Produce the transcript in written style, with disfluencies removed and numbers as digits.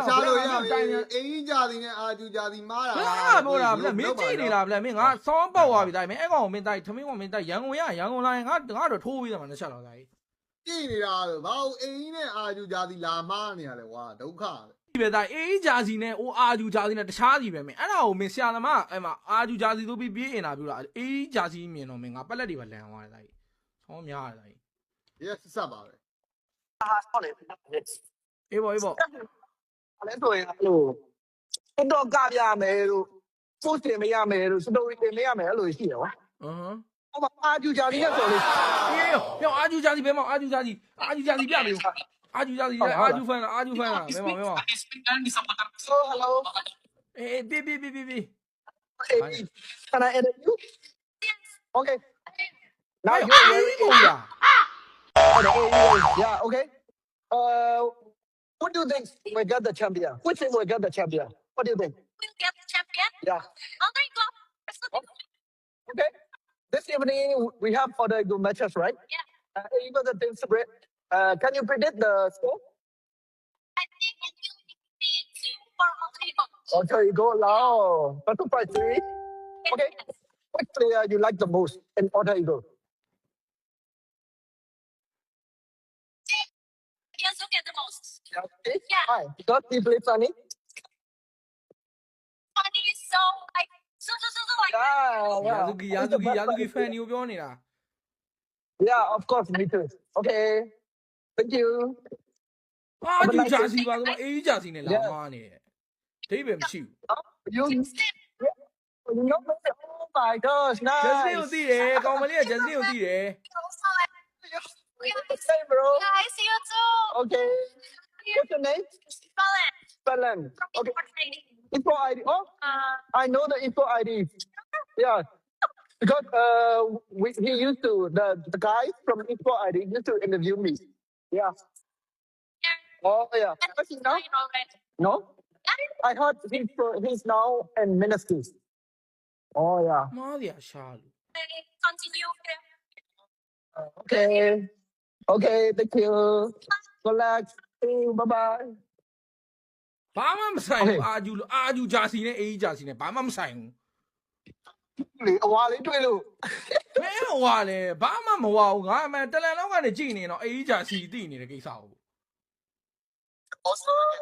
ရှာလို့ရအင်းကြသည်နဲ့အာကျူကြသည်မားတာ ဘယ်ပြောတာဗျမင်းကြည့်နေလားဗျမင်းငါစောင်းပေါက်သွားပြီတိုင်းမင်းအဲ့ကောင်မင်းတိုက်ထမင်းကောင်မင်းတိုက်ရန်ကုန်ရန်ကုန်လာရင်ငါတော့ထိုးပြီးတယ်မှာနှစ်ချက်တော့တိုင်း ကြည့်နေတာလို့ဘာလို့အင်းနဲ့အာကျူကြသည်လာမားနေရလဲကွာဒုက္ခ ဒီပဲတိုင်းအေးဂျာစီနဲ့အိုအာဂျူဂျာစီနဲ့တခြားစီပဲမင်းအဲ့ဒါကိုမင်းဆရာသမားအဲ့မှာအာဂျူဂျာစီဆိုပြီးပြေးအင်တာဗျူးလာအေးဂျာစီမြင်တော့မင်းငါပက်လက်တွေပဲလန်သွားတယ်တိုင်းဆောင်းများတယ်တိုင်း ရက်ဆက်ပါပဲ အေးပေါ့အေးပေါ့ အဲ့ဆိုရင်အဲ့လိုတော့ကပြမယ်လို့ပို့တင်မရမယ်လို့စတိုရီတင်မရမယ်အဲ့လိုရှိရပါ ဟမ် ဟောမအာကျူဂျာလေးနဲ့ဆိုလို့ အေးရောအာဂျူဂျာစီပဲမအာဂျူဂျာစီပြလေအာဂျူဂျာစီအာဂျူဖန်အာဂျူဖန်မင်းမ so hello အေးပြေး can I edit you okay now အဲ့ you အာ very ပုံရ yeah okay what do you think we got the champion which team will get the champion what do you think We'll get the champion. yeah Oh, there you go. Let's go. okay this evening we have for the good matches right Yeah. even the team separate can you predict the score I think it will be 2 for all table. okay you go now battle fight 3 okay what player you like the most in order you go Yes, who get the most? okay Yeah. why because he plays Sunny Funny is so like so like yeah ရာဇူကီဖန်မျိုးပြောနေတာ yeah of course me too okay thank you အာဂျူဂျာစီပါဆိုတော့အေးဂျာစီနဲ့လာမားနေတယ်ဒိဗယ်မရှိဘူး you you know oh my gosh ဂျက်စတင် nice ကိုသိတယ်ကောင်မလေးကဂျက်စတင်ကိုသိတယ် also like hey bro guys, see you too. okay what's your name Colin Spellen from okay Import Trading. info ID oh I know the info ID. Yeah, because he used to the guy from info ID used to interview me. Yeah. Yeah. Oh yeah. And What's he now? you know, right? No, Yeah. I heard he's now in ministry. Oh yeah. မားစရာရှာလို့ Continue. Okay. Okay. Thank you. Relax. Bye bye. ဘာမှမဆိုင်ဘူးအာဂျူဂျာစီနဲ့အေးဂျာစီနဲ့ဘာမှမဆိုင်ဘူး လေအဝါလေးတွေ့လို့ မင်းဟိုကလည်းဘာမှမဝဘူးငါမှတလန်လောက်ကနေကြည့်နေတော့အေးဂျာစီသိနေတဲ့ကိစ္စကို Awesome.